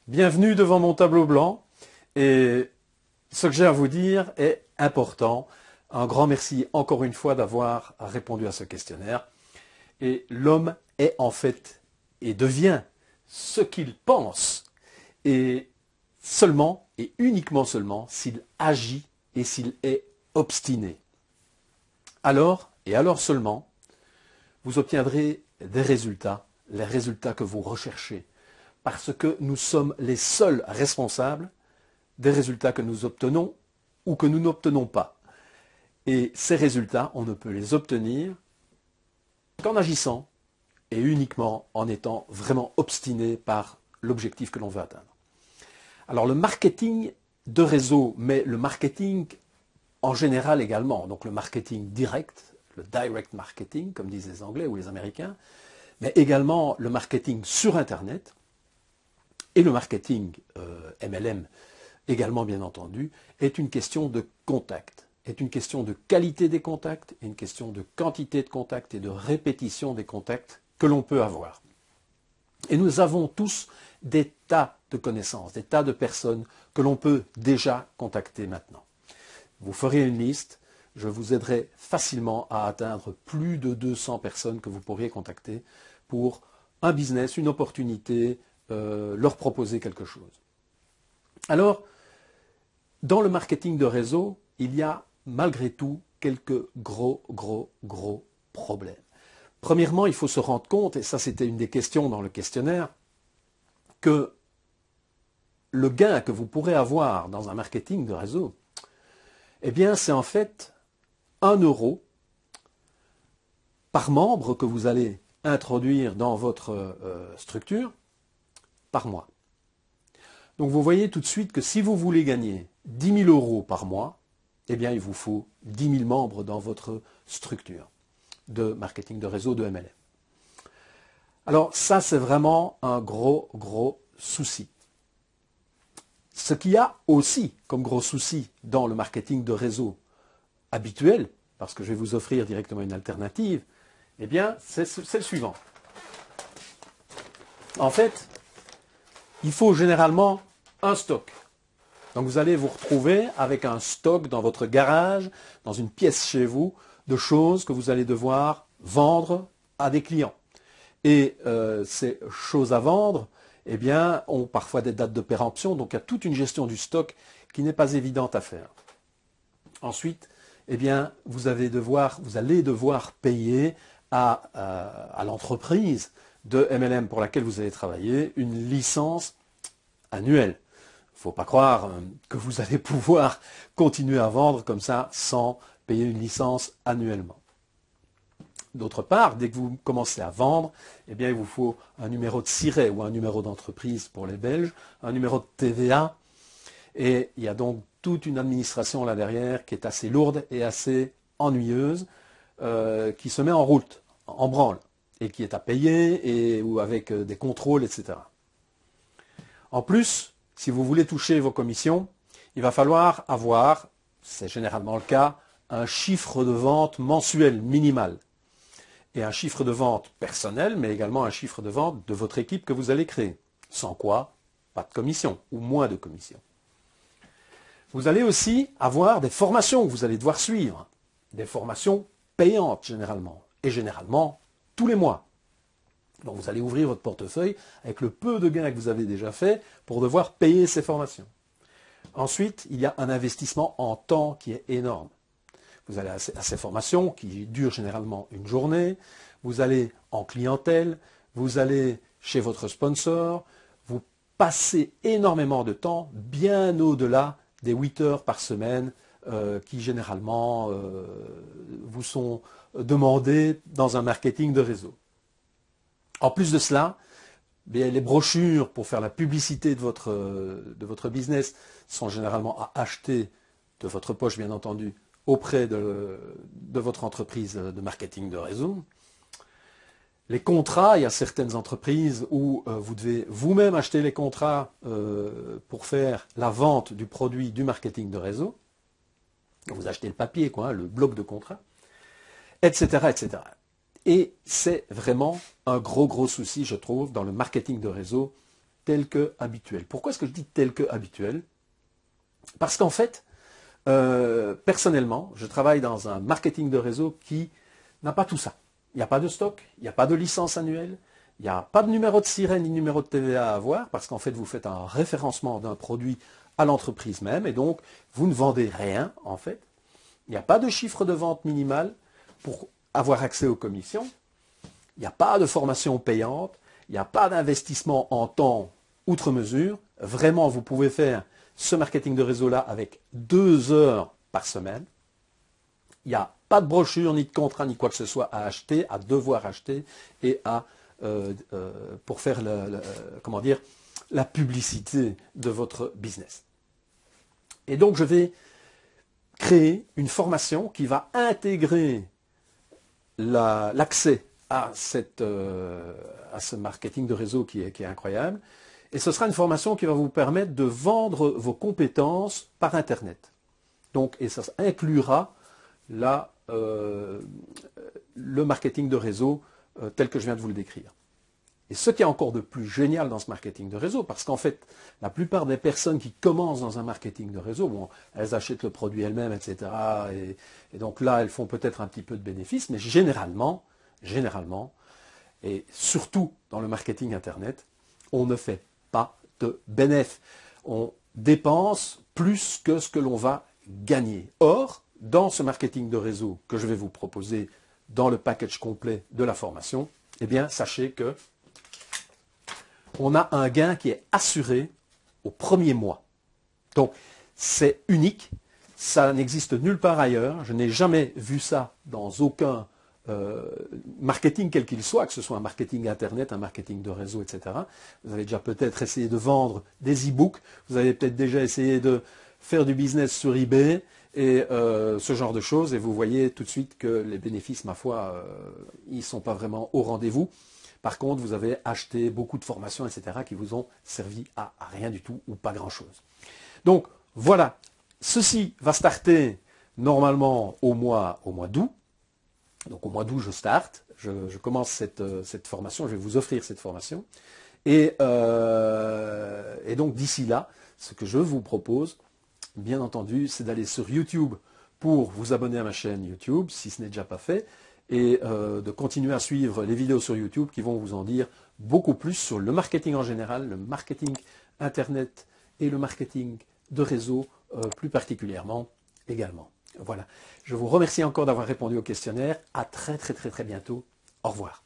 Bienvenue devant mon tableau blanc et ce que j'ai à vous dire est important. Un grand merci encore une fois d'avoir répondu à ce questionnaire. Et l'homme est en fait et devient ce qu'il pense et seulement et uniquement seulement s'il agit et s'il est obstiné. Alors, et alors seulement, vous obtiendrez des résultats, les résultats que vous recherchez. Parce que nous sommes les seuls responsables des résultats que nous obtenons ou que nous n'obtenons pas. Et ces résultats, on ne peut les obtenir qu'en agissant et uniquement en étant vraiment obstiné par l'objectif que l'on veut atteindre. Alors le marketing de réseau, mais le marketing en général également, donc le marketing direct, le direct marketing, comme disent les Anglais ou les Américains, mais également le marketing sur Internet, et le marketing MLM également bien entendu, est une question de contact, est une question de qualité des contacts, est une question de quantité de contacts et de répétition des contacts que l'on peut avoir. Et nous avons tous des tas de connaissances, des tas de personnes que l'on peut déjà contacter maintenant. Vous ferez une liste, je vous aiderai facilement à atteindre plus de 200 personnes que vous pourriez contacter pour un business, une opportunité, leur proposer quelque chose. Alors, dans le marketing de réseau, il y a malgré tout quelques gros problèmes. Premièrement, il faut se rendre compte, et ça c'était une des questions dans le questionnaire, que le gain que vous pourrez avoir dans un marketing de réseau, eh bien c'est en fait 1 euro par membre que vous allez introduire dans votre structure par mois. Donc vous voyez tout de suite que si vous voulez gagner 10 000 euros par mois, eh bien il vous faut 10 000 membres dans votre structure de marketing de réseau de MLM. Alors ça c'est vraiment un gros souci. Ce qu'il y a aussi comme gros souci dans le marketing de réseau habituel, parce que je vais vous offrir directement une alternative, eh bien c'est le suivant. En fait, il faut généralement un stock. Donc vous allez vous retrouver avec un stock dans votre garage, dans une pièce chez vous, de choses que vous allez devoir vendre à des clients. Et ces choses à vendre, eh bien, ont parfois des dates de péremption, donc il y a toute une gestion du stock qui n'est pas évidente à faire. Ensuite, eh bien, vous allez devoir payer à l'entreprise de MLM pour laquelle vous allez travailler une licence annuelle. Il ne faut pas croire que vous allez pouvoir continuer à vendre comme ça sans payer une licence annuellement. D'autre part, dès que vous commencez à vendre, eh bien, il vous faut un numéro de SIRET ou un numéro d'entreprise pour les Belges, un numéro de TVA, et il y a donc toute une administration là derrière qui est assez lourde et assez ennuyeuse, qui se met en route, en branle, et qui est à payer, ou avec des contrôles, etc. En plus, si vous voulez toucher vos commissions, il va falloir avoir, c'est généralement le cas, un chiffre de vente mensuel minimal. Et un chiffre de vente personnel, mais également un chiffre de vente de votre équipe que vous allez créer. Sans quoi, pas de commission, ou moins de commission. Vous allez aussi avoir des formations que vous allez devoir suivre. Des formations payantes généralement. Et généralement, tous les mois. Donc vous allez ouvrir votre portefeuille avec le peu de gains que vous avez déjà fait pour devoir payer ces formations. Ensuite, il y a un investissement en temps qui est énorme. Vous allez à ces formations qui durent généralement une journée, vous allez en clientèle, vous allez chez votre sponsor, vous passez énormément de temps, bien au-delà des 8 heures par semaine qui généralement vous sont demandées dans un marketing de réseau. En plus de cela, les brochures pour faire la publicité de votre business sont généralement à acheter de votre poche, bien entendu, auprès de votre entreprise de marketing de réseau. Les contrats, il y a certaines entreprises où vous devez vous-même acheter les contrats pour faire la vente du produit du marketing de réseau. Vous achetez le papier, le bloc de contrat, etc., etc. Et c'est vraiment un gros souci, je trouve, dans le marketing de réseau, tel que habituel. Pourquoi est-ce que je dis tel que habituel? Parce qu'en fait, personnellement, je travaille dans un marketing de réseau qui n'a pas tout ça. Il n'y a pas de stock, il n'y a pas de licence annuelle, il n'y a pas de numéro de sirène ni numéro de TVA à avoir, parce qu'en fait, vous faites un référencement d'un produit à l'entreprise même, et donc, vous ne vendez rien, en fait. Il n'y a pas de chiffre de vente minimal pour avoir accès aux commissions. Il n'y a pas de formation payante. Il n'y a pas d'investissement en temps outre mesure. Vraiment, vous pouvez faire ce marketing de réseau-là avec 2 heures par semaine. Il n'y a pas de brochure, ni de contrat, ni quoi que ce soit à acheter, à devoir acheter et pour faire comment dire, la publicité de votre business. Et donc, je vais créer une formation qui va intégrer l'accès à ce marketing de réseau qui est incroyable. Et ce sera une formation qui va vous permettre de vendre vos compétences par Internet. Donc, et ça inclura le marketing de réseau tel que je viens de vous le décrire. Et ce qui est encore de plus génial dans ce marketing de réseau, parce qu'en fait, la plupart des personnes qui commencent dans un marketing de réseau, bon, elles achètent le produit elles-mêmes, etc. Et donc là, elles font peut-être un petit peu de bénéfices, mais généralement, et surtout dans le marketing Internet, on ne fait pas de bénéfices. On dépense plus que ce que l'on va gagner. Or, dans ce marketing de réseau que je vais vous proposer dans le package complet de la formation, eh bien, sachez que on a un gain qui est assuré au premier mois. Donc, c'est unique. Ça n'existe nulle part ailleurs. Je n'ai jamais vu ça dans aucun marketing quel qu'il soit, que ce soit un marketing Internet, un marketing de réseau, etc. Vous avez déjà peut-être essayé de vendre des e-books. Vous avez peut-être déjà essayé de faire du business sur eBay et ce genre de choses. Et vous voyez tout de suite que les bénéfices, ma foi, ils ne sont pas vraiment au rendez-vous. Par contre, vous avez acheté beaucoup de formations, etc., qui vous ont servi à rien du tout ou pas grand-chose. Donc, voilà. Ceci va starter normalement au mois d'août. Donc, au mois d'août, je starte. Je commence cette formation. Je vais vous offrir cette formation. Et donc, d'ici là, ce que je vous propose, bien entendu, c'est d'aller sur YouTube pour vous abonner à ma chaîne YouTube, si ce n'est déjà pas fait, et de continuer à suivre les vidéos sur YouTube qui vont vous en dire beaucoup plus sur le marketing en général, le marketing Internet et le marketing de réseau plus particulièrement également. Voilà. Je vous remercie encore d'avoir répondu au questionnaire. À très bientôt. Au revoir.